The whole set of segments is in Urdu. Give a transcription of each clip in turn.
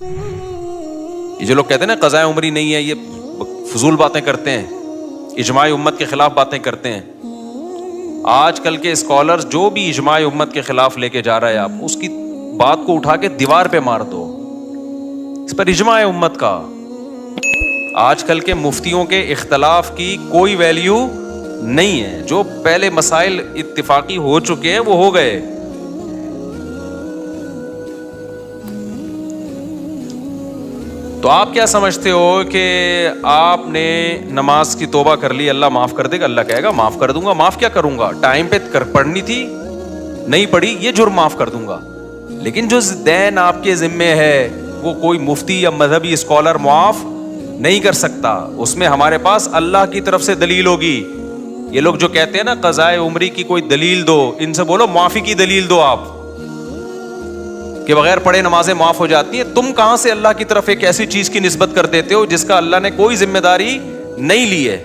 یہ جو لوگ کہتے ہیں نا قضاء عمری نہیں ہے، یہ فضول باتیں کرتے ہیں، اجماع امت کے خلاف باتیں کرتے ہیں. آج کل کے اسکالرز جو بھی اجماع امت کے خلاف لے کے جا رہا ہے، آپ اس کی بات کو اٹھا کے دیوار پہ مار دو. اس پر اجماع امت کا، آج کل کے مفتیوں کے اختلاف کی کوئی ویلیو نہیں ہے. جو پہلے مسائل اتفاقی ہو چکے ہیں وہ ہو گئے. تو آپ کیا سمجھتے ہو کہ آپ نے نماز کی توبہ کر لی، اللہ معاف کر دے گا؟ اللہ کہے گا معاف کر دوں گا. معاف کیا کروں گا؟ ٹائم پہ پڑھنی تھی نہیں پڑھی، یہ جرم معاف کر دوں گا. لیکن جو دین آپ کے ذمے ہے وہ کوئی مفتی یا مذہبی اسکالر معاف نہیں کر سکتا. اس میں ہمارے پاس اللہ کی طرف سے دلیل ہوگی. یہ لوگ جو کہتے ہیں نا قضاء عمری کی کوئی دلیل دو، ان سے بولو معافی کی دلیل دو آپ، کہ بغیر پڑھے نمازیں معاف ہو جاتی ہیں. تم کہاں سے اللہ کی طرف ایک ایسی چیز کی نسبت کر دیتے ہو جس کا اللہ نے کوئی ذمہ داری نہیں لی ہے؟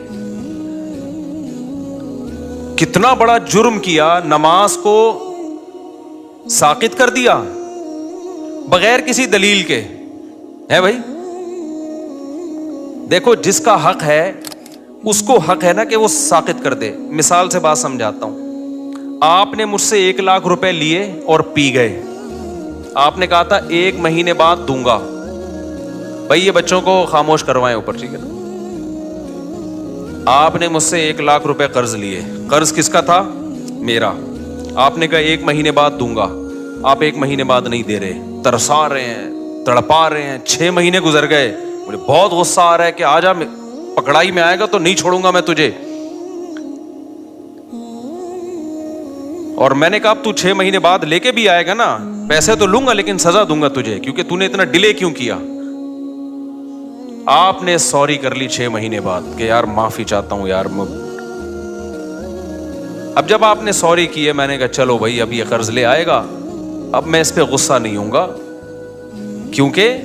کتنا بڑا جرم کیا، نماز کو ساقط کر دیا بغیر کسی دلیل کے. ہے بھائی، دیکھو جس کا حق ہے اس کو حق ہے نا کہ وہ ساقط کر دے. مثال سے بات سمجھاتا ہوں. آپ نے مجھ سے 1,00,000 روپے لیے اور پی گئے. آپ نے کہا تھا 1 مہینے بعد دوں گا. بھائی یہ بچوں کو خاموش کروائیں اوپر، ٹھیک ہے نا؟ آپ نے مجھ سے 1,00,000 روپے قرض لیے. قرض کس کا تھا؟ میرا. آپ نے کہا 1 مہینے بعد دوں گا. آپ 1 مہینے بعد نہیں دے رہے، ترسا رہے ہیں، تڑپا رہے ہیں. 6 مہینے گزر گئے. مجھے بہت غصہ آ رہا ہے کہ آجا، پکڑائی میں آئے گا تو نہیں چھوڑوں گا میں تجھے. اور میں نے کہا اب تو 6 مہینے بعد لے کے بھی آئے گا نا، پیسے تو لوں گا لیکن سزا دوں گا تجھے، کیونکہ تو نے اتنا ڈیلے کیوں کیا. آپ نے سوری کر لی 6 مہینے بعد کہ یار معافی چاہتا ہوں یار. اب جب آپ نے سوری کی ہے، میں نے کہا چلو بھائی اب یہ قرض لے آئے گا، اب میں اس پہ غصہ نہیں ہوں گا کیونکہ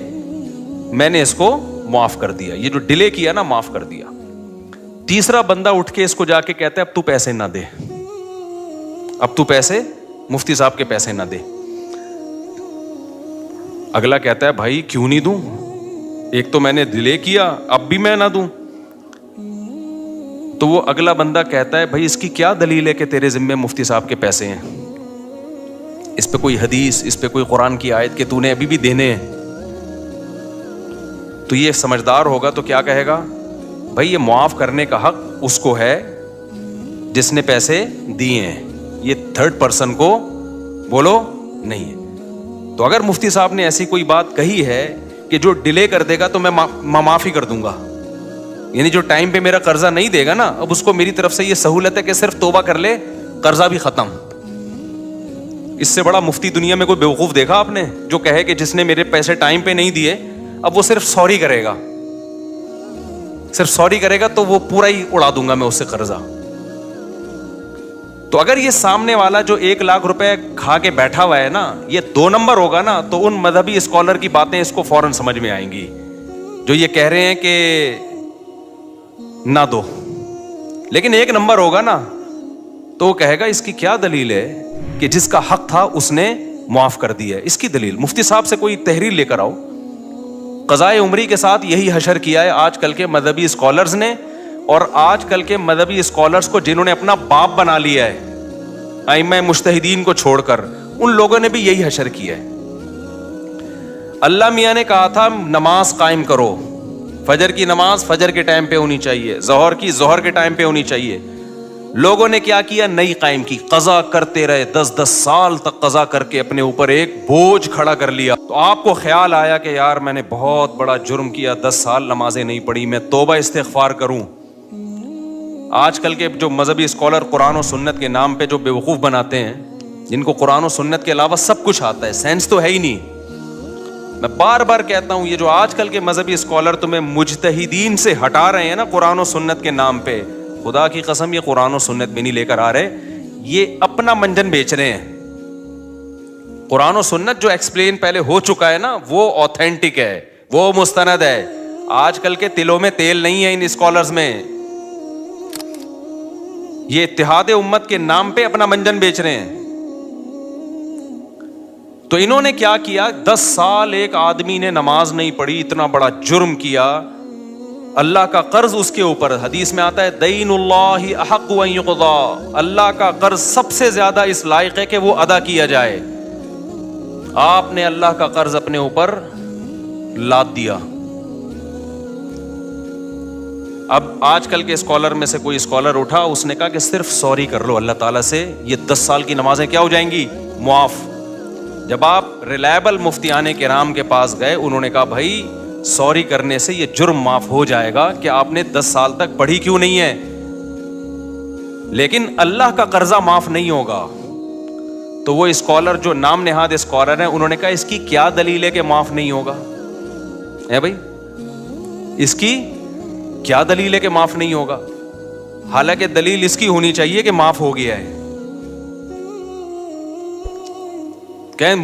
میں نے اس کو معاف کر دیا. یہ جو ڈیلے کیا نا معاف کر دیا. تیسرا بندہ اٹھ کے اس کو جا کے کہتا ہے اب تو پیسے نہ دے، اب تو پیسے مفتی صاحب کے پیسے نہ دے. اگلا کہتا ہے بھائی کیوں نہیں دوں، ایک تو میں نے ڈیلے کیا، اب بھی میں نہ دوں. تو وہ اگلا بندہ کہتا ہے بھائی اس کی کیا دلیل ہے کہ تیرے ذمے مفتی صاحب کے پیسے ہیں؟ اس پہ کوئی حدیث، اس پہ کوئی قرآن کی آیت کہ تو نے ابھی بھی دینے ہیں؟ تو یہ سمجھدار ہوگا تو کیا کہے گا؟ بھائی یہ معاف کرنے کا حق اس کو ہے جس نے پیسے دیے ہیں، یہ تھرڈ پرسن کو بولو نہیں ہے. تو اگر مفتی صاحب نے ایسی کوئی بات کہی ہے کہ جو ڈیلے کر دے گا تو میں معافی کر دوں گا، یعنی جو ٹائم پہ میرا قرضہ نہیں دے گا نا، اب اس کو میری طرف سے یہ سہولت ہے کہ صرف توبہ کر لے، قرضہ بھی ختم. اس سے بڑا مفتی دنیا میں کوئی بیوقوف دیکھا آپ نے جو کہے کہ جس نے میرے پیسے ٹائم پہ نہیں دیے اب وہ صرف سوری کرے گا، صرف سوری کرے گا تو وہ پورا ہی اڑا دوں گا میں اس سے قرضہ. تو اگر یہ سامنے والا جو 1,00,000 روپے کھا کے بیٹھا ہوا ہے نا یہ 2 نمبر ہوگا نا، تو ان مذہبی اسکالر کی باتیں اس کو فوراً سمجھ میں آئیں گی جو یہ کہہ رہے ہیں کہ نہ دو. لیکن 1 نمبر ہوگا نا تو وہ کہے گا اس کی کیا دلیل ہے کہ جس کا حق تھا اس نے معاف کر دیا ہے؟ اس کی دلیل مفتی صاحب سے کوئی تحریر لے کر آؤ. قضاء عمری کے ساتھ یہی حشر کیا ہے آج کل کے مذہبی اسکالرز نے، اور آج کل کے مذہبی اسکالرز کو جنہوں نے اپنا باپ بنا لیا ہے ائمہ مجتہدین کو چھوڑ کر، ان لوگوں نے بھی یہی حشر کیا ہے. اللہ میاں نے کہا تھا نماز قائم کرو، فجر کی نماز فجر کے ٹائم پہ ہونی چاہیے، ظہر کی ظہر کے ٹائم پہ ہونی چاہیے. لوگوں نے کیا کیا؟ نہیں قائم کی، قضا کرتے رہے، 10 سال تک قضا کر کے اپنے اوپر ایک بوجھ کھڑا کر لیا. تو آپ کو خیال آیا کہ یار میں نے بہت بڑا جرم کیا، 10 سال نمازیں نہیں پڑھی، میں توبہ استغفار کروں. آج کل کے جو مذہبی اسکالر قرآن و سنت کے نام پہ جو بیوقوف بناتے ہیں، جن کو قرآن و سنت کے علاوہ سب کچھ آتا ہے، سینس تو ہے ہی نہیں. میں بار بار کہتا ہوں یہ جو آج کل کے مذہبی اسکالر تمہیں مجتہدین سے ہٹا رہے ہیں نا قرآن و سنت کے نام پہ، خدا کی قسم یہ قرآن و سنت میں نہیں لے کر آ رہے، یہ اپنا منجن بیچ رہے ہیں. قرآن و سنت جو ایکسپلین پہلے ہو چکا ہے نا وہ آتھینٹک ہے، وہ مستند ہے. آج کل کے تلوں میں تیل نہیں ہے ان اسکالرز میں، یہ اتحاد امت کے نام پہ اپنا منجن بیچ رہے ہیں. تو انہوں نے کیا کیا, 10 سال ایک آدمی نے نماز نہیں پڑھی, اتنا بڑا جرم کیا, اللہ کا قرض اس کے اوپر. حدیث میں آتا ہے دین اللہ احق ان یقضی, اللہ کا قرض سب سے زیادہ اس لائق ہے کہ وہ ادا کیا جائے. آپ نے اللہ کا قرض اپنے اوپر لاد دیا. اب آج کل کے اسکالر میں سے کوئی اسکالر اٹھا, اس نے کہا کہ صرف سوری کر لو اللہ تعالیٰ سے, یہ 10 سال کی نمازیں کیا ہو جائیں گی, معاف. جب آپ ریلائبل مفتیان کرام کے پاس گئے, انہوں نے کہا بھائی سوری کرنے سے یہ جرم معاف ہو جائے گا کہ آپ نے 10 سال تک پڑھی کیوں نہیں ہے, لیکن اللہ کا قرضہ معاف نہیں ہوگا. تو وہ اسکالر جو نام نہاد اسکالر ہیں, انہوں نے کہا اس کی کیا دلیل ہے کہ معاف نہیں ہوگا, ہے بھائی اس کی کیا دلیل ہے کہ معاف نہیں ہوگا, حالانکہ دلیل اس کی ہونی چاہیے کہ معاف ہو گیا ہے. کہ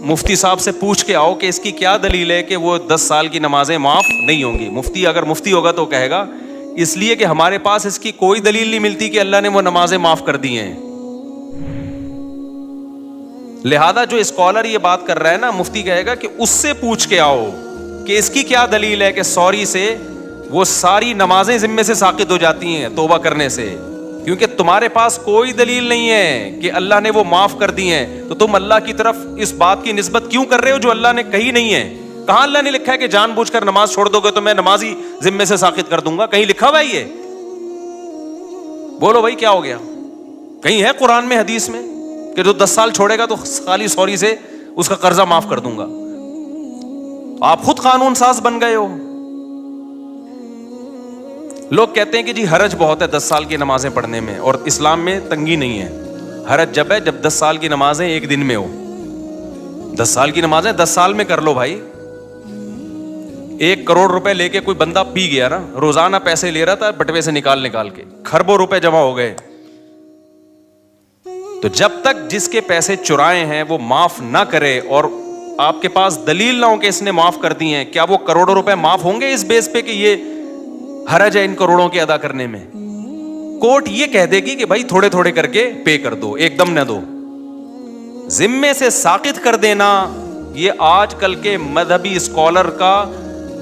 مفتی صاحب سے پوچھ کے آؤ کہ اس کی کیا دلیل ہے کہ وہ 10 سال کی نمازیں معاف نہیں ہوں گی. مفتی اگر مفتی ہوگا تو کہے گا اس لیے کہ ہمارے پاس اس کی کوئی دلیل نہیں ملتی کہ اللہ نے وہ نمازیں معاف کر دی ہیں. لہذا جو اسکالر یہ بات کر رہا ہے نا, مفتی کہے گا کہ اس سے پوچھ کے آؤ کہ اس کی کیا دلیل ہے کہ سوری سے وہ ساری نمازیں ذمے سے ساقط ہو جاتی ہیں توبہ کرنے سے, کیونکہ تمہارے پاس کوئی دلیل نہیں ہے کہ اللہ نے وہ معاف کر دی ہیں. تو تم اللہ کی طرف اس بات کی نسبت کیوں کر رہے ہو جو اللہ نے کہی نہیں ہے. کہاں اللہ نے لکھا ہے کہ جان بوجھ کر نماز چھوڑ دو گے تو میں نماز ہی ذمے سے ساقط کر دوں گا؟ کہیں لکھا ہوا ہے یہ؟ بولو بھائی کیا ہو گیا؟ کہیں ہے قرآن میں حدیث میں کہ جو 10 سال چھوڑے گا تو خالی سوری سے اس کا قرضہ معاف کر دوں گا؟ آپ خود قانون ساز بن گئے ہو. لوگ کہتے ہیں کہ جی حرج بہت ہے 10 سال کی نمازیں پڑھنے میں, اور اسلام میں تنگی نہیں ہے. حرج جب ہے جب 10 سال کی نمازیں ایک دن میں ہو. 10 سال کی نمازیں 10 سال میں کر لو بھائی. 1 کروڑ روپے لے کے کوئی بندہ پی گیا نا, روزانہ پیسے لے رہا تھا بٹوے سے نکال کے, کھربوں روپے جمع ہو گئے. تو جب تک جس کے پیسے چرائے ہیں وہ معاف نہ کرے اور آپ کے پاس دلیل نہ ہو کہ اس نے معاف کر دی ہیں, کیا وہ کروڑوں روپے معاف ہوں گے اس بیس پہ کہ یہ حرج ہے ان کروڑوں کے ادا کرنے میں؟ کورٹ یہ کہہ دے گی کہ بھائی تھوڑے تھوڑے کر کے پے کر دو, ایک دم نہ دو. ذمے سے ساقط کر دینا یہ آج کل کے مذہبی اسکالر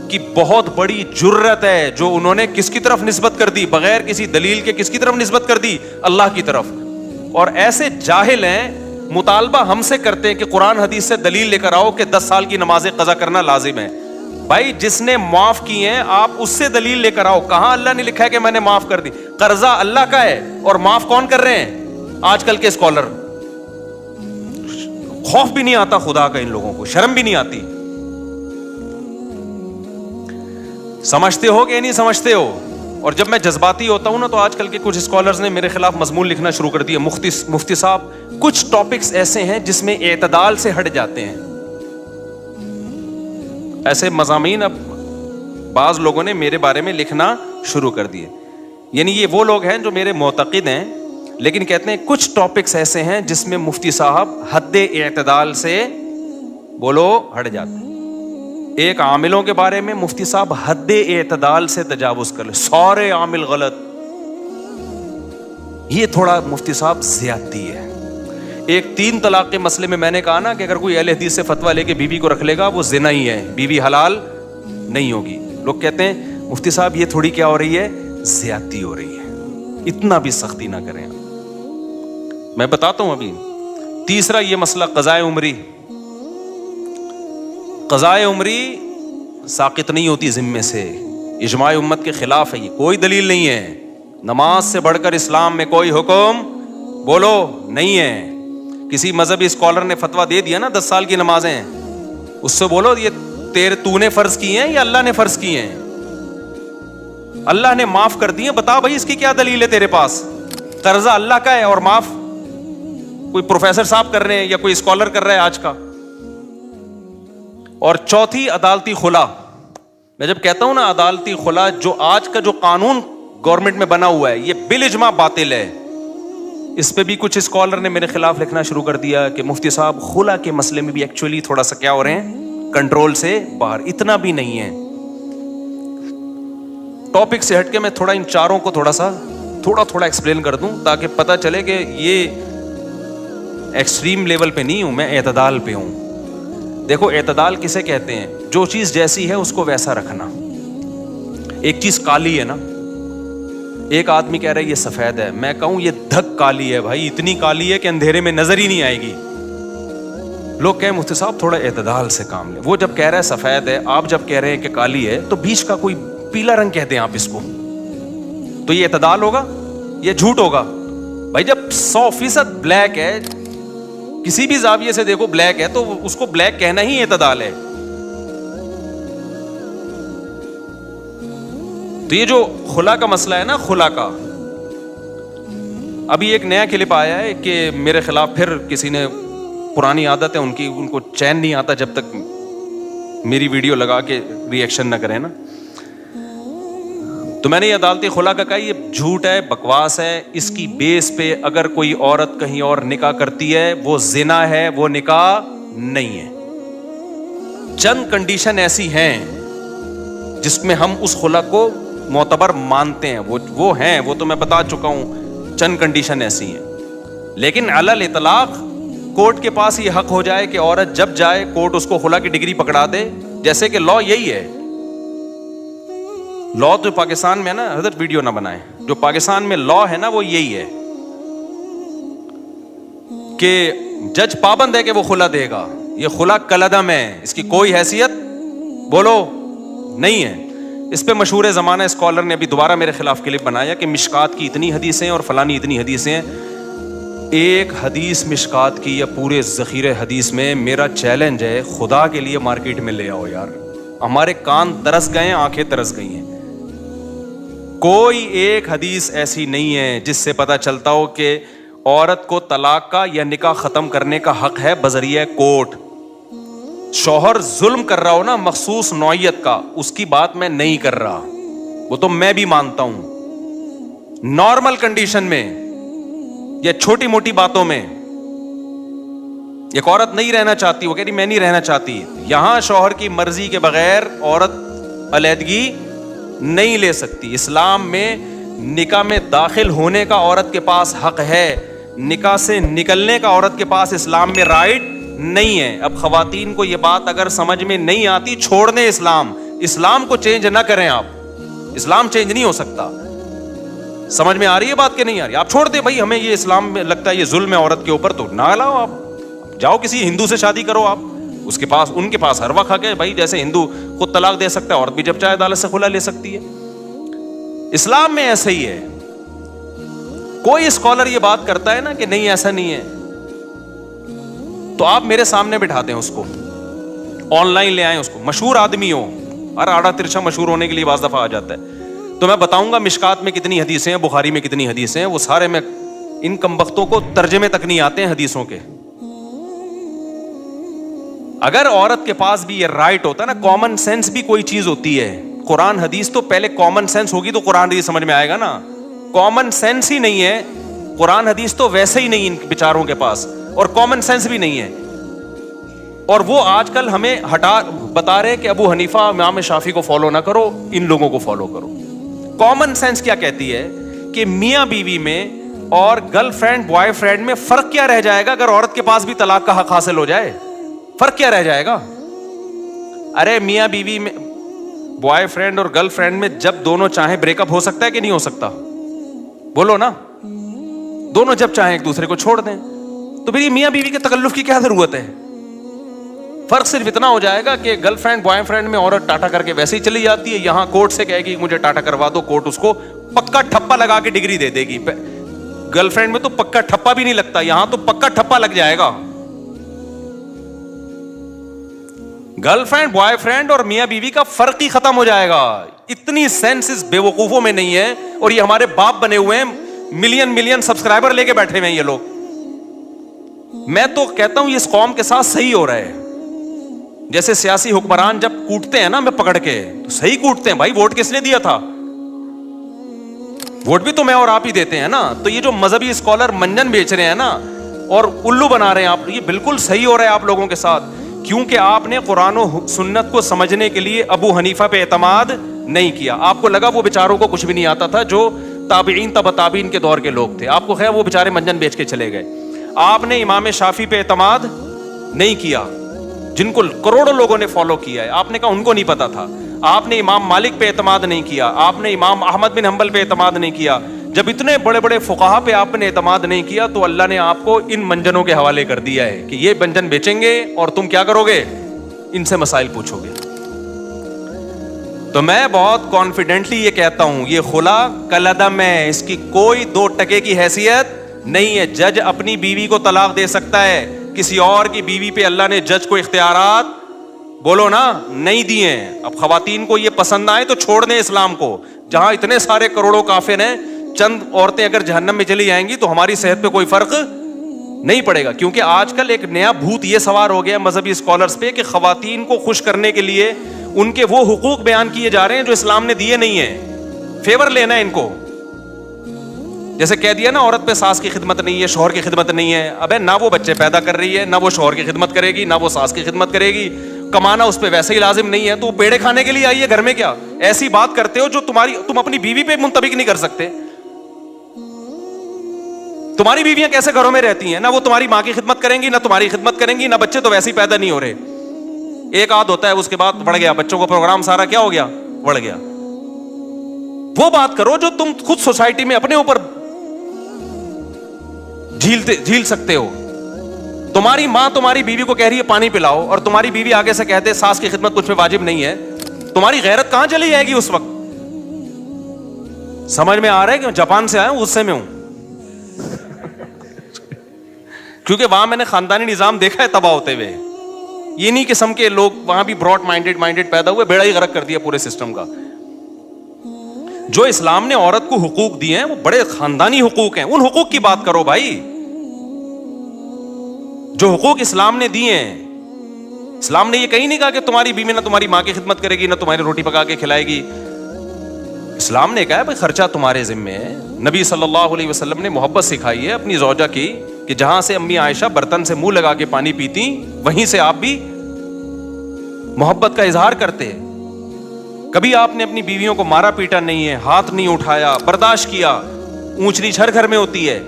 کی بہت بڑی جرت ہے, جو انہوں نے کس کی طرف نسبت کر دی, بغیر کسی دلیل کے کس کی طرف نسبت کر دی, اللہ کی طرف. اور ایسے جاہل ہیں, مطالبہ ہم سے کرتے ہیں کہ قرآن حدیث سے دلیل لے کر آؤ کہ 10 سال کی نمازیں قضا کرنا لازم ہے. بھائی جس نے معاف کی ہیں آپ اس سے دلیل لے کر آؤ. کہاں اللہ نے لکھا ہے کہ میں نے معاف کر دی؟ قرضہ اللہ کا ہے اور معاف کون کر رہے ہیں؟ آج کل کے اسکالر. خوف بھی نہیں آتا خدا کا ان لوگوں کو, شرم بھی نہیں آتی. سمجھتے ہو کہ نہیں سمجھتے ہو؟ اور جب میں جذباتی ہوتا ہوں نا تو آج کل کے کچھ اسکالرز نے میرے خلاف مضمون لکھنا شروع کر دیا, مفتی صاحب کچھ ٹاپکس ایسے ہیں جس میں اعتدال سے ہٹ جاتے ہیں. ایسے مضامین اب بعض لوگوں نے میرے بارے میں لکھنا شروع کر دیے. یعنی یہ وہ لوگ ہیں جو میرے معتقد ہیں, لیکن کہتے ہیں کچھ ٹاپکس ایسے ہیں جس میں مفتی صاحب حد اعتدال سے بولو ہٹ جاتے ہیں. ایک عاملوں کے بارے میں مفتی صاحب حد اعتدال سے تجاوز کر لے, سارے عامل غلط. یہ تھوڑا مفتی صاحب زیادتی ہے. ایک 3 طلاق کے مسئلے میں نے کہا نا کہ اگر کوئی اہل حدیث سے فتویٰ لے کے بیوی کو رکھ لے گا وہ زنا ہی ہے, بیوی حلال نہیں ہوگی. لوگ کہتے ہیں مفتی صاحب یہ تھوڑی کیا ہو رہی ہے, زیادتی ہو رہی ہے, اتنا بھی سختی نہ کریں. میں بتاتا ہوں ابھی. تیسرا یہ مسئلہ قضائے عمری. قضائے عمری ساقط نہیں ہوتی ذمے سے, اجماع امت کے خلاف ہے. یہ کوئی دلیل نہیں ہے. نماز سے بڑھ کر اسلام میں کوئی حکم بولو نہیں ہے. کسی مذہبی اسکالر نے فتویٰ دے دیا نا 10 سال کی نمازیں, اس سے بولو یہ تو نے فرض کی ہیں یا اللہ نے فرض کی ہیں؟ اللہ نے معاف کر دی ہیں, بتا بھائی اس کی کیا دلیل ہے تیرے پاس؟ قرضہ اللہ کا ہے اور معاف کوئی پروفیسر صاحب کر رہے ہیں یا کوئی اسکالر کر رہا ہے آج کا. اور چوتھی عدالتی خلا. میں جب کہتا ہوں نا عدالتی خلا, جو آج کا جو قانون گورنمنٹ میں بنا ہوا ہے یہ بالاجماع باطل ہے. اس پہ بھی کچھ اسکالر نے میرے خلاف لکھنا شروع کر دیا کہ مفتی صاحب خلا کے مسئلے میں بھی ایکچولی تھوڑا سا کیا ہو رہے ہیں, کنٹرول سے باہر. اتنا بھی نہیں ہے. ٹاپک سے ہٹ کے میں تھوڑا ان چاروں کو تھوڑا ایکسپلین کر دوں تاکہ پتہ چلے کہ یہ ایکسٹریم لیول پہ نہیں ہوں, میں اعتدال پہ ہوں. دیکھو اعتدال کسے کہتے ہیں؟ جو چیز جیسی ہے اس کو ویسا رکھنا. ایک چیز کالی ہے نا, ایک آدمی کہہ رہا ہے یہ سفید ہے, میں کہوں یہ دھک کالی ہے بھائی, اتنی کالی ہے کہ اندھیرے میں نظر ہی نہیں آئے گی. لوگ کہیں مفتی صاحب تھوڑا اعتدال سے کام لیں. وہ جب کہہ رہا ہے سفید ہے, آپ جب کہہ رہے ہیں کہ کالی ہے, تو بیچ کا کوئی پیلا رنگ کہتے ہیں آپ اس کو, تو یہ اعتدال ہوگا؟ یہ جھوٹ ہوگا بھائی. جب 100% بلیک ہے, کسی بھی زاویے سے دیکھو بلیک ہے, تو اس کو بلیک کہنا ہی اعتدال ہے. تو یہ جو خلا کا مسئلہ ہے نا, خلا کا, ابھی ایک نیا کلپ آیا ہے کہ میرے خلاف پھر کسی نے, پرانی عادت ہے ان کی, ان کو چین نہیں آتا جب تک میری ویڈیو لگا کے ری ایکشن نہ کریں نا. تو میں نے یہ عدالتی خلا کا کہا یہ جھوٹ ہے, بکواس ہے. اس کی بیس پہ اگر کوئی عورت کہیں اور نکاح کرتی ہے وہ زنا ہے, وہ نکاح نہیں ہے. چند کنڈیشن ایسی ہیں جس میں ہم اس خلا کو معتبر مانتے ہیں, وہ ہیں, وہ تو میں بتا چکا ہوں. چند کنڈیشن ایسی ہیں, لیکن علی الاطلاق کورٹ کے پاس یہ حق ہو جائے کہ عورت جب جائے کورٹ اس کو خلا کی ڈگری پکڑا دے. جیسے کہ لا یہی ہے, لا تو پاکستان میں ہے نا, حضرت ویڈیو نہ بنائیں, جو پاکستان میں لا ہے نا وہ یہی ہے کہ جج پابند ہے کہ وہ خلا دے گا. یہ خلا کلعدم ہے, اس کی کوئی حیثیت بولو نہیں ہے. اس پہ مشہور زمانہ اسکالر نے ابھی دوبارہ میرے خلاف کلپ بنایا کہ مشکات کی اتنی حدیثیں اور فلانی اتنی حدیثیں ہیں. ایک حدیث مشکات کی یا پورے ذخیرے حدیث میں, میرا چیلنج ہے خدا کے لیے مارکیٹ میں لے آؤ یار. ہمارے کان ترس گئے ہیں, آنکھیں ترس گئی ہیں. کوئی ایک حدیث ایسی نہیں ہے جس سے پتہ چلتا ہو کہ عورت کو طلاق کا یا نکاح ختم کرنے کا حق ہے بذریعہ کورٹ. شوہر ظلم کر رہا ہو نا مخصوص نوعیت کا, اس کی بات میں نہیں کر رہا, وہ تو میں بھی مانتا ہوں. نارمل کنڈیشن میں یا چھوٹی موٹی باتوں میں ایک عورت نہیں رہنا چاہتی, وہ کہہ رہی میں نہیں رہنا چاہتی, یہاں شوہر کی مرضی کے بغیر عورت علیحدگی نہیں لے سکتی. اسلام میں نکاح میں داخل ہونے کا عورت کے پاس حق ہے, نکاح سے نکلنے کا عورت کے پاس اسلام میں رائٹ نہیں ہے. اب خواتین کو یہ بات اگر سمجھ میں نہیں آتی, چھوڑ دیں اسلام کو چینج نہ کریں آپ. اسلام چینج نہیں ہو سکتا. سمجھ میں آ رہی ہے بات کہ نہیں آ رہی؟ آپ چھوڑ دیں بھائی, ہمیں یہ اسلام میں لگتا ہے یہ ظلم ہے عورت کے اوپر, تو نہ لاؤ, آپ جاؤ کسی ہندو سے شادی کرو. آپ اس کے پاس, ان کے پاس ہر وقت حق ہے بھائی. جیسے ہندو خود طلاق دے سکتا ہے, عورت بھی جب چاہے عدالت سے خلا لے سکتی ہے. اسلام میں ایسا ہی ہے. کوئی اسکالر یہ بات کرتا ہے نا کہ نہیں ایسا نہیں ہے, تو آپ میرے سامنے بٹھا دیں اس کو, آن لائن لے آئیں اس کو, مشہور آدمی ہو, ہر آڑا ترچھا مشہور ہونے کے لیے بعض دفعہ آ جاتا ہے. تو میں بتاؤں گا مشکات میں کتنی حدیثیں ہیں, بخاری میں کتنی حدیثیں ہیں, وہ سارے میں ان کمبختوں کو ترجمے تک نہیں آتے ہیں حدیثوں کے. اگر عورت کے پاس بھی یہ رائٹ ہوتا ہے نا, کامن سینس بھی کوئی چیز ہوتی ہے. قرآن حدیث تو پہلے کامن سینس ہوگی تو قرآن حدیث سمجھ میں آئے گا نا. کامن سینس ہی نہیں ہے, قرآن حدیث تو ویسے ہی نہیں ان بیچاروں کے پاس, اور کامن سینس بھی نہیں ہے. اور وہ آج کل ہمیں بتا رہے کہ ابو حنیفہ امام شافعی کو فالو نہ کرو, ان لوگوں کو فالو کرو. کامن سینس کیا کہتی ہے کہ میاں بیوی میں اور گرل فرینڈ بوائے فرینڈ میں فرق کیا رہ جائے گا اگر عورت کے پاس بھی طلاق کا حق حاصل ہو جائے؟ فرق کیا رہ جائے گا؟ ارے میاں بیوی میں, بوائے فرینڈ اور گرل فرینڈ میں جب دونوں چاہیں بریک اپ ہو سکتا ہے کہ نہیں ہو سکتا؟ بولو نا. دونوں جب چاہیں ایک دوسرے کو چھوڑ دیں, تو پھر یہ میاں بیوی کے تکلف کی کیا ضرورت ہے؟ فرق صرف اتنا ہو جائے گا کہ گرل فرینڈ بوائے فرینڈ میں عورت ٹاٹا کر کے ویسے ہی چلی جاتی ہے, یہاں کورٹ سے کہے گی مجھے ٹاٹا کروا دو, کورٹ اس کو پکا ٹھپا لگا کے ڈگری دے دے گی. گرل فرینڈ میں تو پکا ٹھپا بھی نہیں لگتا, یہاں تو پکا ٹھپا لگ جائے گا. گرل فرینڈ بوائے فرینڈ اور میاں بیوی کا فرق ہی ختم ہو جائے گا. اتنی سینس اس بے وقوفوں میں نہیں ہے, اور یہ ہمارے باپ بنے ہوئے ہیں, ملین سبسکرائبر لے کے بیٹھے ہوئے ہیں یہ لوگ. میں تو کہتا ہوں یہ اس قوم کے ساتھ صحیح ہو رہا ہے. جیسے سیاسی حکمران جب کوٹتے ہیں نا میں پکڑ کے, تو صحیح کوٹتے ہیں بھائی. ووٹ کس نے دیا تھا؟ ووٹ بھی تو میں اور آپ ہی دیتے ہیں نا. تو یہ جو مذہبی اسکالر منجن بیچ رہے ہیں نا اور الو بنا رہے ہیں آپ, یہ بالکل صحیح ہو رہا ہے آپ لوگوں کے ساتھ, کیونکہ آپ نے قرآن و سنت کو سمجھنے کے لیے ابو حنیفہ پہ اعتماد نہیں کیا. آپ کو لگا وہ بیچاروں کو کچھ بھی نہیں آتا تھا, جو تابعین تبع تابعین کے دور کے لوگ تھے, آپ کو خیر وہ بیچارے منجن بیچ کے چلے گئے. آپ نے امام شافعی پہ اعتماد نہیں کیا, جن کو کروڑوں لوگوں نے فالو کیا ہے. آپ نے کہا ان کو نہیں پتا تھا. آپ نے امام مالک پہ اعتماد نہیں کیا, آپ نے امام احمد بن حنبل پہ اعتماد نہیں کیا. جب اتنے بڑے بڑے فقہا پہ آپ نے اعتماد نہیں کیا تو اللہ نے آپ کو ان منجنوں کے حوالے کر دیا ہے کہ یہ منجن بیچیں گے اور تم کیا کرو گے, ان سے مسائل پوچھو گے. تو میں بہت کانفیڈنٹلی یہ کہتا ہوں, یہ خلا کالعدم ہے, اس کی کوئی 2 ٹکے کی حیثیت نہیں ہے. جج اپنی بیوی کو طلاق دے سکتا ہے, کسی اور کی بیوی پہ اللہ نے جج کو اختیارات بولو نا نہیں دیے ہیں. اب خواتین کو یہ پسند آئے تو چھوڑ دیں اسلام کو. جہاں اتنے سارے کروڑوں کافر ہیں, چند عورتیں اگر جہنم میں چلی جائیں گی تو ہماری صحت پہ کوئی فرق نہیں پڑے گا. کیونکہ آج کل ایک نیا بھوت یہ سوار ہو گیا مذہبی اسکالرز پہ کہ خواتین کو خوش کرنے کے لیے ان کے وہ حقوق بیان کیے جا رہے ہیں جو اسلام نے دیے نہیں ہیں. فیور لینا ہے ان کو. جیسے کہہ دیا نا عورت پہ ساس کی خدمت نہیں ہے, شوہر کی خدمت نہیں ہے. ابے نہ وہ بچے پیدا کر رہی ہے, نہ وہ شوہر کی خدمت کرے گی, نہ وہ ساس کی خدمت کرے گی. کمانا اس پہ ویسے ہی لازم نہیں ہے, تو وہ پیڑے کھانے کے لیے آئی ہے گھر میں. کیا ایسی بات کرتے ہو جو تم اپنی بیوی پہ منطبق نہیں کر سکتے. تمہاری بیویاں کیسے گھروں میں رہتی ہیں, نہ وہ تمہاری ماں کی خدمت کریں گی, نہ تمہاری خدمت کریں گی, نہ بچے تو ویسے ہی پیدا نہیں ہو رہے. ایک آدھ ہوتا ہے, اس کے بعد بڑھ گیا بچوں کو پروگرام, سارا کیا ہو گیا, بڑھ گیا. وہ بات کرو جو تم خود سوسائٹی میں اپنے اوپر جھیل سکتے ہو. تمہاری ماں تمہاری بیوی کو کہہ رہی ہے پانی پلاؤ, اور تمہاری بیوی آگے سے کہتے ساس کی خدمت کچھ پہ واجب نہیں ہے. تمہاری غیرت کہاں چلی جائے گی اس وقت. سمجھ میں آ رہا ہے کہ جاپان سے آیا ہوں, غصے میں ہوں کیونکہ وہاں میں نے خاندانی نظام دیکھا ہے تباہ ہوتے ہوئے. یہ نہیں قسم کے لوگ وہاں بھی براڈ مائنڈیڈ پیدا ہوئے, بیڑا ہی غرق کر دیا پورے سسٹم کا. جو اسلام نے عورت کو حقوق دیے ہیں وہ بڑے خاندانی حقوق ہیں. ان حقوق کی بات کرو بھائی, جو حقوق اسلام نے دیے ہیں. اسلام نے یہ کہیں نہیں کہا کہ تمہاری بیوی نہ تمہاری ماں کی خدمت کرے گی, نہ تمہاری روٹی پکا کے کھلائے گی. اسلام نے کہا ہے بھائی خرچہ تمہارے ذمے ہے. نبی صلی اللہ علیہ وسلم نے محبت سکھائی ہے اپنی زوجہ کی کہ جہاں سے امی عائشہ برتن سے منہ لگا کے پانی پیتی, وہیں سے آپ بھی محبت کا اظہار کرتے. کبھی آپ نے اپنی بیویوں کو مارا پیٹا نہیں ہے, ہاتھ نہیں اٹھایا, برداشت کیا. اونچ نیچ ہر گھر میں ہوتی ہے.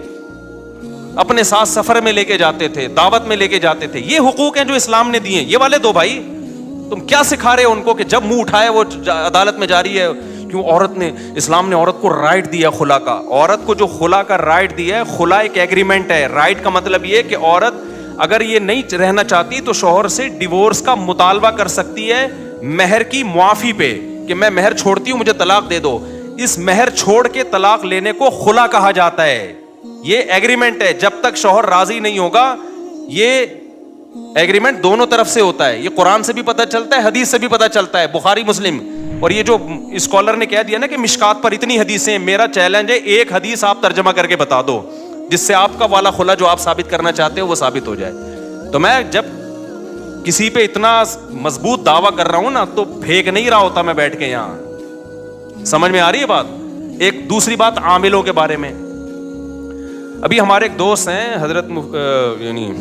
اپنے ساتھ سفر میں لے کے جاتے تھے, دعوت میں لے کے جاتے تھے. یہ حقوق ہیں جو اسلام نے دیے, یہ والے دو بھائی. تم کیا سکھا رہے ہو ان کو کہ جب منہ اٹھائے وہ عدالت میں جاری ہے. کیوں عورت نے, اسلام نے عورت کو رائٹ دیا خلا کا. عورت کو جو خلا کا رائٹ دیا ہے, خلا ایک ایگریمنٹ ہے. رائٹ کا مطلب یہ کہ عورت اگر یہ نہیں رہنا چاہتی تو شوہر سے ڈیورس کا مطالبہ کر سکتی ہے مہر کی معافی پہ, کہ میں مہر چھوڑتی ہوں, مجھے طلاق دے دو. اس مہر چھوڑ کے طلاق لینے کو خلا کہا جاتا ہے. یہ ایگریمنٹ ہے. جب تک شوہر راضی نہیں ہوگا, یہ ایگریمنٹ دونوں طرف سے ہوتا ہے. یہ قرآن سے بھی پتہ چلتا ہے, حدیث سے بھی پتہ چلتا ہے, بخاری مسلم. اور یہ جو اسکالر نے کہہ دیا نا کہ مشکات پر اتنی حدیثیں, میرا چیلنج ہے ایک حدیث آپ ترجمہ کر کے بتا دو جس سے آپ کا والا خلا جو آپ ثابت کرنا چاہتے ہو وہ ثابت ہو جائے. تو میں جب کسی پہ اتنا مضبوط دعویٰ کر رہا ہوں نا تو پھینک نہیں رہا ہوتا میں بیٹھ کے یہاں. سمجھ میں آ رہی ہے بات. ایک دوسری بات عاملوں کے بارے میں. ابھی ہمارے ایک دوست ہیں حضرت یعنی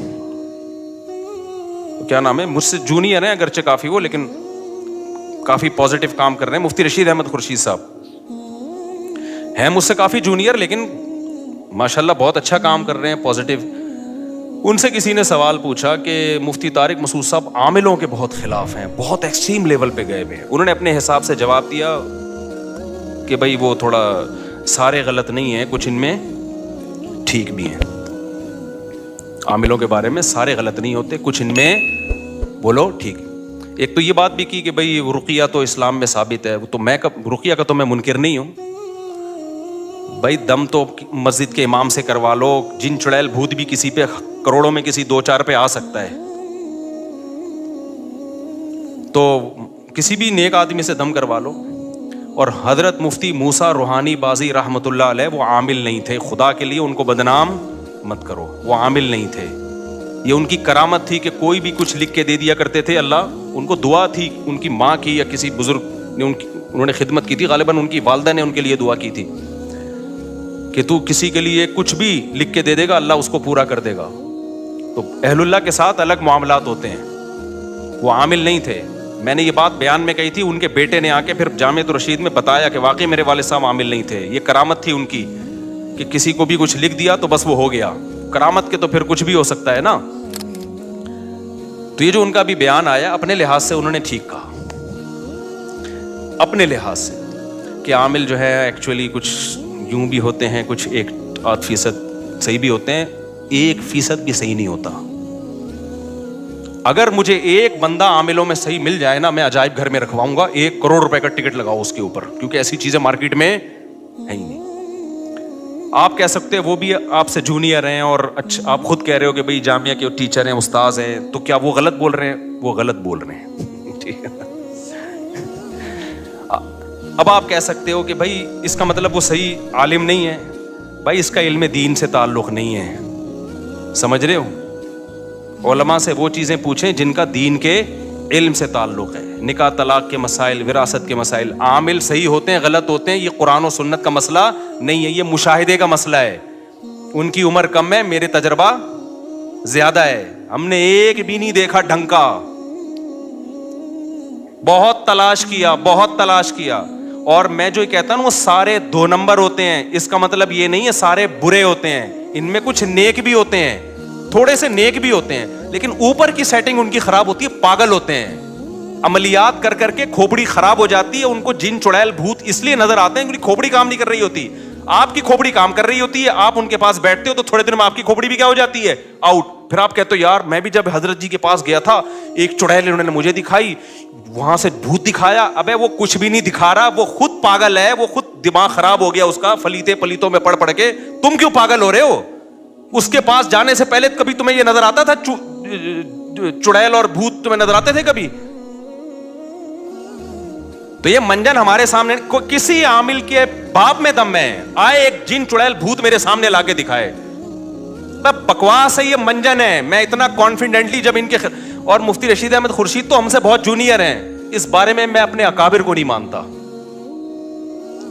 کیا نام ہے, مجھ سے جونیئر ہیں اگرچہ کافی وہ, لیکن کافی پازیٹیو کام کر رہے ہیں. مفتی رشید احمد خورشید صاحب ہیں مجھ سے کافی جونیئر, لیکن ماشاءاللہ بہت اچھا کام کر رہے ہیں, پازیٹیو. ان سے کسی نے سوال پوچھا کہ مفتی طارق مسعود صاحب عاملوں کے بہت خلاف ہیں, بہت ایکسٹریم لیول پہ گئے ہوئے ہیں. انہوں نے اپنے حساب سے جواب دیا کہ بھائی وہ تھوڑا سارے غلط نہیں ہیں, کچھ ان میں ٹھیک بھی ہیں. عاملوں کے بارے میں سارے غلط نہیں ہوتے, کچھ ان میں بولو ٹھیک. ایک تو یہ بات بھی کی کہ بھائی رقیہ تو اسلام میں ثابت ہے, تو میں رقیہ کا تو میں منکر نہیں ہوں بھائی. دم تو مسجد کے امام سے کروا لو, جن چڑیل بھوت بھی کسی پہ کروڑوں میں کسی 2-4 پہ آ سکتا ہے, تو کسی بھی نیک آدمی سے دم کروا لو. اور حضرت مفتی موسیٰ روحانی بازی رحمۃ اللہ علیہ وہ عامل نہیں تھے, خدا کے لیے ان کو بدنام مت کرو, وہ عامل نہیں تھے. یہ ان کی کرامت تھی کہ کوئی بھی کچھ لکھ کے دے دیا کرتے تھے. اللہ ان کو دعا تھی, ان کی ماں کی یا کسی بزرگ نے انہوں نے خدمت کی تھی, غالباً ان کی والدہ نے ان کے لیے دعا کی تھی کہ تو کسی کے لیے کچھ بھی لکھ کے دے دے گا اللہ اس کو پورا کر دے گا. تو اہل اللہ کے ساتھ الگ معاملات ہوتے ہیں, وہ عامل نہیں تھے. میں نے یہ بات بیان میں کہی تھی, ان کے بیٹے نے آ کے پھر جامعۃ الرشید میں بتایا کہ واقعی میرے والد صاحب عامل نہیں تھے. یہ کرامت تھی ان کی کہ کسی کو بھی کچھ لکھ دیا تو بس وہ ہو گیا. کرامت کے تو پھر کچھ بھی ہو سکتا ہے نا. تو یہ جو ان کا بھی بیان آیا اپنے لحاظ سے انہوں نے ٹھیک کہا, اپنے لحاظ سے, کہ عامل جو ہے ایکچولی کچھ یوں بھی ہوتے ہیں, کچھ 1-8% صحیح بھی ہوتے ہیں, 1% بھی صحیح نہیں ہوتا. اگر مجھے ایک بندہ عاملوں میں صحیح مل جائے نا, میں عجائب گھر میں رکھواؤں گا, 1 کروڑ روپے کا ٹکٹ لگاؤ اس کے اوپر, کیونکہ ایسی چیزیں مارکیٹ میں ہے ہی نہیں. آپ کہہ سکتے ہیں وہ بھی آپ سے جونیئر ہیں, اور اچھا آپ خود کہہ رہے ہو کہ بھئی جامعہ کے ٹیچر ہیں, استاذ ہیں, تو کیا وہ غلط بول رہے ہیں؟ وہ غلط بول رہے ہیں. ٹھیک ہے. اب آپ کہہ سکتے ہو کہ بھائی اس کا مطلب وہ صحیح عالم نہیں ہے. بھائی اس کا علم دین سے تعلق نہیں ہے, سمجھ رہے ہو؟ علماء سے وہ چیزیں پوچھیں جن کا دین کے علم سے تعلق ہے. نکاح طلاق کے مسائل, وراثت کے مسائل. عامل صحیح ہوتے ہیں, غلط ہوتے ہیں, یہ قرآن و سنت کا مسئلہ نہیں ہے, یہ مشاہدے کا مسئلہ ہے. ان کی عمر کم ہے, میرے تجربہ زیادہ ہے, ہم نے ایک بھی نہیں دیکھا ڈھنگ کا. بہت تلاش کیا, بہت تلاش کیا. اور میں جو کہتا ہوں وہ سارے 2 نمبر ہوتے ہیں. اس کا مطلب یہ نہیں ہے سارے برے ہوتے ہیں, ان میں کچھ نیک بھی ہوتے ہیں, تھوڑے سے نیک بھی ہوتے ہیں, لیکن اوپر کی سیٹنگ ان کی خراب ہوتی ہے, پاگل ہوتے ہیں. عملیات کر کر کے کھوپڑی خراب ہو جاتی ہے, ان کو جن چڑیل بھوت اس لیے نظر آتے ہیں کیونکہ کھوپڑی کام نہیں کر رہی ہوتی. آپ کی کھوپڑی کام کر رہی ہوتی ہے, آپ ان کے پاس بیٹھتے ہو تو تھوڑے دن میں آپ کی کھوپڑی بھی کیا ہو جاتی ہے, آؤٹ. پھر آپ کہتے ہو یار میں بھی جب حضرت جی کے پاس گیا تھا, ایک چڑیل انہوں نے مجھے دکھائی, وہاں سے بھوت دکھایا. ابے وہ کچھ بھی نہیں دکھا رہا, وہ خود پاگل ہے, وہ خود دماغ خراب ہو گیا اس کا فلیتے پلیتوں میں پڑھ کے. تم کیوں پاگل ہو رہے ہو؟ اس کے پاس جانے سے پہلے کبھی تمہیں یہ نظر آتا تھا چڑیل اور بھوت تمہیں نظر آتے تھے کبھی؟ تو یہ منجن ہمارے سامنے, کسی عامل کے باپ میں دم ہے, آئے ایک جن چڑیل بھوت میرے سامنے لا کے دکھائے. بکواس ہے, یہ منجن ہے. میں اتنا کانفیڈنٹلی جب ان کے اور مفتی رشید احمد خورشید تو ہم سے بہت جونیئر ہیں, اس بارے میں میں اپنے اکابر کو نہیں مانتا.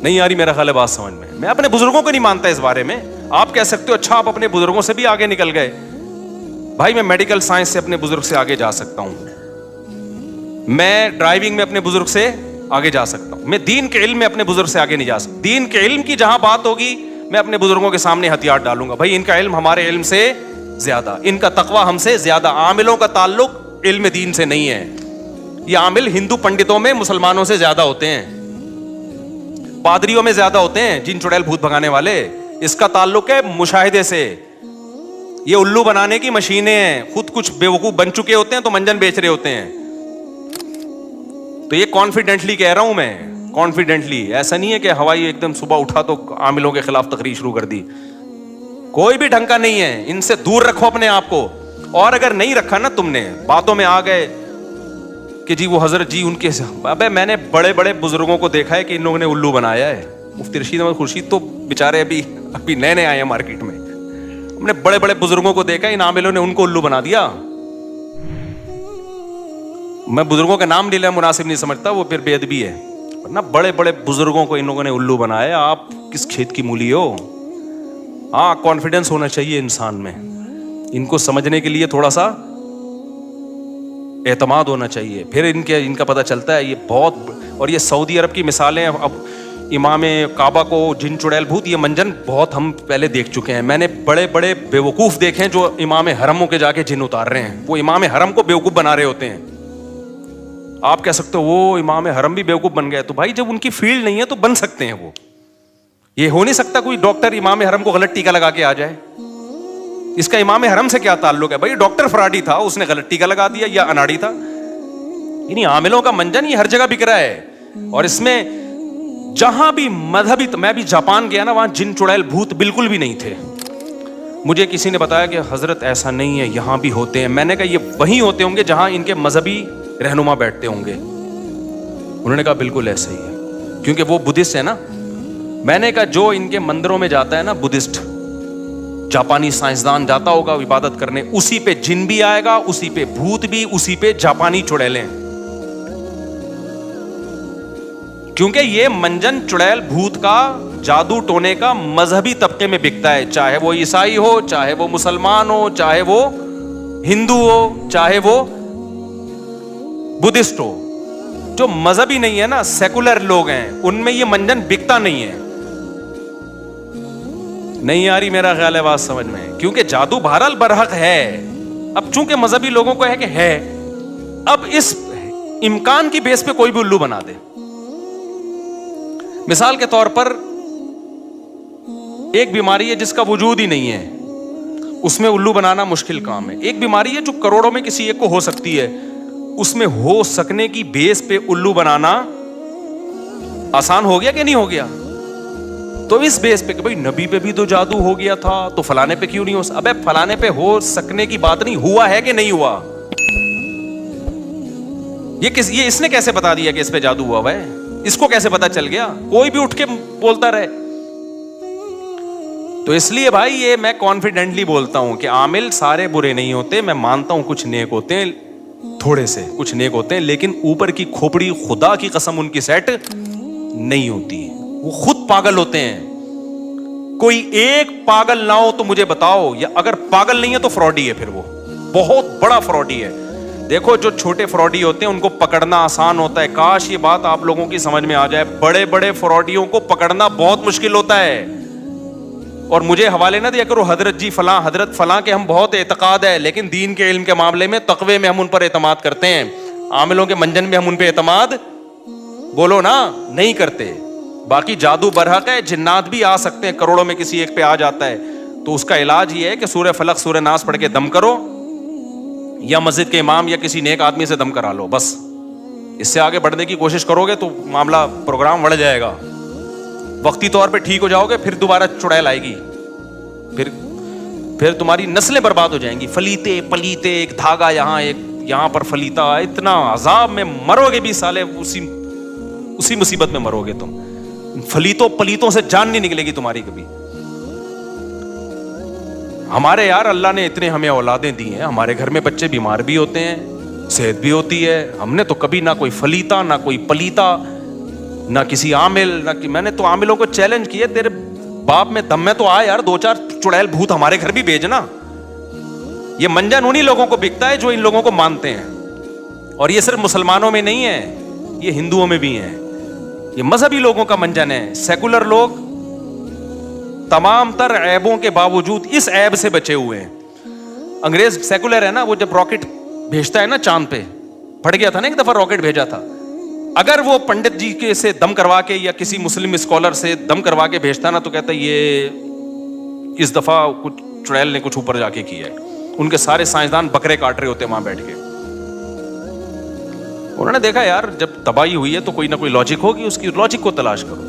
نہیں آ رہی میرا خیال ہے بات سمجھ میں؟ میں اپنے بزرگوں کو نہیں مانتا اس بارے میں. آپ کہہ سکتے ہو اچھا آپ اپنے بزرگوں سے بھی آگے نکل گئے. بھائی میں میڈیکل سائنس سے اپنے بزرگ سے آگے جا سکتا ہوں, میں ڈرائیونگ میں اپنے بزرگ سے آگے جا سکتا ہوں, میں دین کے علم میں اپنے بزرگ سے آگے نہیں جا سکتا. دین کے علم کی جہاں بات ہوگی میں اپنے بزرگوں کے سامنے ہتھیار ڈالوں گا. بھائی ان کا علم ہمارے علم سے زیادہ, ان کا تقویٰ ہم سے زیادہ. عاملوں کا تعلق علم دین سے نہیں ہے. یہ عامل ہندو پنڈتوں میں مسلمانوں سے زیادہ ہوتے ہیں, پادریوں میں زیادہ ہوتے ہیں, جن چڑیل بھوت بھگانے والے. اس کا تعلق ہے مشاہدے سے. یہ الو بنانے کی مشینیں ہیں, خود کچھ بیوقوف بن چکے ہوتے ہیں تو منجن بیچ رہے ہوتے ہیں. تو یہ کانفیڈنٹلی کہہ رہا ہوں میں, کانفیڈنٹلی. ایسا نہیں ہے کہ ہوائی ایک دم صبح اٹھا تو عاملوں کے خلاف تقریر شروع کر دی. کوئی بھی ڈھنگ کا نہیں ہے, ان سے دور رکھو اپنے آپ کو. اور اگر نہیں رکھا نا تم نے, باتوں میں آ گئے کہ جی وہ حضرت جی ان کے, ابے میں نے بڑے بڑے بزرگوں کو دیکھا ہے کہ ان لوگوں نے الو بنایا ہے. مفتی رشید احمد خورشید تو بیچارے ابھی نئے نئے آئے ہیں مارکیٹ میں. ہم نے بڑے بڑے بزرگوں کو دیکھا, ان عاملوں نے ان کو الو بنا دیا. میں بزرگوں کا نام لینا مناسب نہیں سمجھتا, وہ پھر بے ادبی ہے, ورنہ بڑے بڑے بزرگوں کو ان لوگوں نے الو بنایا. آپ کس کھیت کی مولی ہو؟ ہاں کانفیڈنس ہونا چاہیے انسان میں, ان کو سمجھنے کے لیے تھوڑا سا اعتماد ہونا چاہیے. پھر ان کا پتہ چلتا ہے یہ بہت. اور یہ سعودی عرب کی مثالیں, اب امام کعبہ کو جن چڑیل بھوت, یہ منجن بہت ہم پہلے دیکھ چکے ہیں. میں نے بڑے بڑے بیوقوف دیکھے ہیں جو امام حرموں کے جا کے جن اتار رہے ہیں. وہ امام حرم کو بیوقوف بنا رہے ہوتے ہیں. آپ کہہ سکتے ہو وہ امام حرم بھی بیوقوف بن گئے, تو بھائی جب ان کی فیلڈ نہیں ہے تو بن سکتے ہیں وہ. یہ ہو نہیں سکتا کوئی ڈاکٹر امام حرم کو غلط ٹیکا لگا کے آ جائے. اس کا امام حرم سے کیا تعلق ہے؟ بھائی ڈاکٹر فراڈی تھا, اس نے غلط ٹیکا لگا دیا, یا اناڑی تھا. یعنی عاملوں کا منجن یہ ہر جگہ بک رہا ہے. اور اس میں جہاں بھی مذہبی, میں بھی جاپان گیا نا, وہاں جن چڑیل بھوت بالکل بھی نہیں تھے. مجھے کسی نے بتایا کہ حضرت ایسا نہیں ہے, یہاں بھی ہوتے ہیں. میں نے کہا یہ وہیں ہوتے ہوں گے جہاں ان کے مذہبی رہنما بیٹھتے ہوں گے. انہوں نے کہا بالکل ایسا ہی ہے, کیونکہ وہ بدھسٹ ہے نا. میں نے کہا جو ان کے مندروں میں جاتا ہے نا بدھسٹ, جاپانی سائنسدان جاتا ہوگا عبادت کرنے, اسی پہ جن بھی آئے گا, اسی پہ بھوت بھی, اسی پہ جاپانی چڑیلیں. کیونکہ یہ منجن چڑیل بھوت کا, جادو ٹونے کا مذہبی طبقے میں بکتا ہے. چاہے وہ عیسائی ہو, چاہے وہ مسلمان ہو, چاہے وہ ہندو ہو, چاہے وہ بدھسٹ ہو. جو مذہبی نہیں ہے نا, سیکولر لوگ ہیں, ان میں یہ منجن بکتا نہیں ہے. نہیں آ رہی میرا خیال ہے بات سمجھ میں؟ کیونکہ جادو بہرحال برحق ہے. اب چونکہ مذہبی لوگوں کو ہے کہ ہے, اب اس امکان کی بیس پہ کوئی بھی الو بنا دے. مثال کے طور پر ایک بیماری ہے جس کا وجود ہی نہیں ہے, اس میں الو بنانا مشکل کام ہے. ایک بیماری ہے جو کروڑوں میں کسی ایک کو ہو سکتی ہے, اس میں ہو سکنے کی بیس پہ الو بنانا آسان ہو گیا کہ نہیں ہو گیا؟ تو اس بیس پہ کہ بھائی نبی پہ بھی تو جادو ہو گیا تھا, تو فلانے پہ کیوں نہیں ہو سکتا؟ ابے فلانے پہ ہو سکنے کی بات نہیں, ہوا ہے کہ نہیں ہوا؟ یہ اس نے کیسے بتا دیا کہ اس پہ جادو ہوا ہے؟ اس کو کیسے پتا چل گیا؟ کوئی بھی اٹھ کے بولتا رہے. تو اس لیے بھائی یہ میں کانفیڈنٹلی بولتا ہوں کہ عامل سارے برے نہیں ہوتے. میں مانتا ہوں کچھ نیک ہوتے ہیں, تھوڑے سے کچھ نیک ہوتے ہیں, لیکن اوپر کی کھوپڑی خدا کی قسم ان کی سیٹ نہیں ہوتی. وہ خود پاگل ہوتے ہیں. کوئی ایک پاگل نہ ہو تو مجھے بتاؤ, یا اگر پاگل نہیں ہے تو فراڈی ہے, پھر وہ بہت بڑا فراڈی ہے. دیکھو جو چھوٹے فراڈی ہوتے ہیں ان کو پکڑنا آسان ہوتا ہے. کاش یہ بات آپ لوگوں کی سمجھ میں آ جائے, بڑے بڑے فراڈیوں کو پکڑنا بہت مشکل ہوتا ہے. اور مجھے حوالے نہ دیا کرو حضرت جی فلاں حضرت فلاں کے ہم بہت اعتقاد ہے, لیکن دین کے علم کے معاملے میں تقوی میں ہم ان پر اعتماد کرتے ہیں. عاملوں کے منجن میں ہم ان پہ اعتماد بولو نا نہیں کرتے. باقی جادو برحق ہے, جنات بھی آ سکتے ہیں, کروڑوں میں کسی ایک پہ آ جاتا ہے. تو اس کا علاج یہ ہے کہ سورہ فلق سورہ ناس پڑھ کے دم کرو, یا مسجد کے امام یا کسی نیک آدمی سے دم کرا لو بس. اس سے آگے بڑھنے کی کوشش کرو گے تو معاملہ پروگرام بڑھ جائے گا. وقتی طور پہ ٹھیک ہو جاؤ گے, پھر دوبارہ چڑیل آئے گی, پھر تمہاری نسلیں برباد ہو جائیں گی. فلیتے پلیتے, ایک دھاگا یہاں ایک یہاں پر فلیتا, اتنا عذاب میں مرو گے بھی سالے, اسی مصیبت میں مرو گے تم. فلیتوں پلیتوں سے جان نہیں نکلے گی تمہاری کبھی. ہمارے یار اللہ نے اتنے ہمیں اولادیں دی ہیں, ہمارے گھر میں بچے بیمار بھی ہوتے ہیں, صحت بھی ہوتی ہے. ہم نے تو کبھی نہ کوئی فلیتا نہ کوئی پلیتا نہ کسی عامل نہ میں نے تو عاملوں کو چیلنج کیا, تیرے باپ میں دم میں تو آ یار, 2-4 چڑیل بھوت ہمارے گھر بھی بھیجنا. یہ منجن انہی لوگوں کو بکتا ہے جو ان لوگوں کو مانتے ہیں. اور یہ صرف مسلمانوں میں نہیں ہے, یہ ہندوؤں میں بھی ہیں. یہ مذہبی لوگوں کا منجن ہے. سیکولر لوگ تمام تر عیبوں کے باوجود اس عیب سے بچے ہوئے ہیں. انگریز سیکولر ہے نا, وہ جب راکٹ بھیجتا ہے نا چاند پہ, پھٹ گیا تھا نا ایک دفعہ راکٹ بھیجا تھا, اگر وہ پنڈت جی کے سے دم کروا کے یا کسی مسلم اسکالر سے دم کروا کے بھیجتا نا تو کہتا ہے یہ اس دفعہ کچھ چڑیل نے کچھ اوپر جا کے کیا ہے. ان کے سارے سائنسدان بکرے کاٹ رہے ہوتے وہاں بیٹھ کے. انہوں نے دیکھا یار جب تباہی ہوئی ہے تو کوئی نہ کوئی لاجک ہوگی, اس کی لاجک کو تلاش کرو.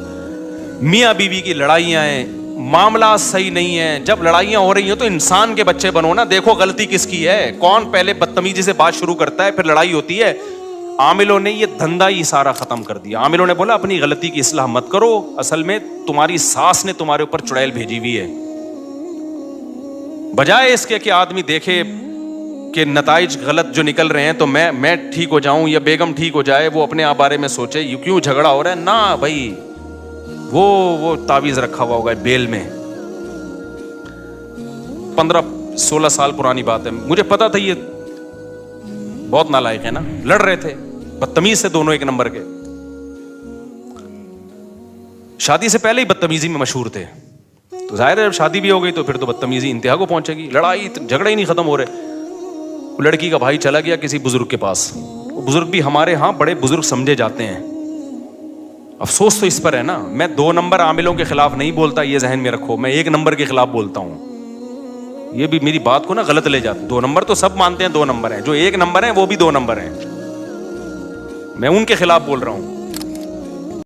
میاں بیوی کی لڑائیاں ہیں, معاملہ صحیح نہیں ہے. جب لڑائیاں ہو رہی ہیں تو انسان کے بچے بنو نا, دیکھو غلطی کس کی ہے, کون پہلے بدتمیزی سے بات شروع کرتا ہے, پھر لڑائی ہوتی ہے. عاملوں نے یہ دھندا ہی سارا ختم کر دیا. عاملوں نے بولا اپنی غلطی کی اصلاح مت کرو, اصل میں تمہاری ساس نے تمہارے اوپر چڑیل بھیجی ہوئی ہے. بجائے اس کے کہ آدمی دیکھے کہ نتائج غلط جو نکل رہے ہیں تو میں ٹھیک ہو جاؤں یا بیگم ٹھیک ہو جائے, وہ اپنے آپ بارے میں سوچے یہ کیوں جھگڑا ہو رہا ہے. نہ بھائی, وہ تعویذ رکھا ہوا ہوگا بیل میں, 15-16 سال پرانی بات ہے. مجھے پتا تھا یہ بہت نالائق ہے نا, لڑ رہے تھے بدتمیز سے, دونوں ایک نمبر کے. شادی سے پہلے ہی بدتمیزی میں مشہور تھے, تو ظاہر ہے جب شادی بھی ہو گئی تو پھر تو بدتمیزی انتہا کو پہنچے گی. لڑائی جھگڑے ہی نہیں ختم ہو رہے. لڑکی کا بھائی چلا گیا کسی بزرگ کے پاس, وہ بزرگ بھی ہمارے ہاں بڑے بزرگ سمجھے جاتے ہیں. افسوس تو اس پر ہے نا, میں 2 نمبر عاملوں کے خلاف نہیں بولتا, یہ ذہن میں رکھو, میں 1 نمبر کے خلاف بولتا ہوں. یہ بھی میری بات کو نا غلط لے جاتے. 2 نمبر تو سب مانتے ہیں 2 نمبر ہیں, جو 1 نمبر ہیں وہ بھی 2 نمبر ہیں. میں ان کے خلاف بول رہا ہوں.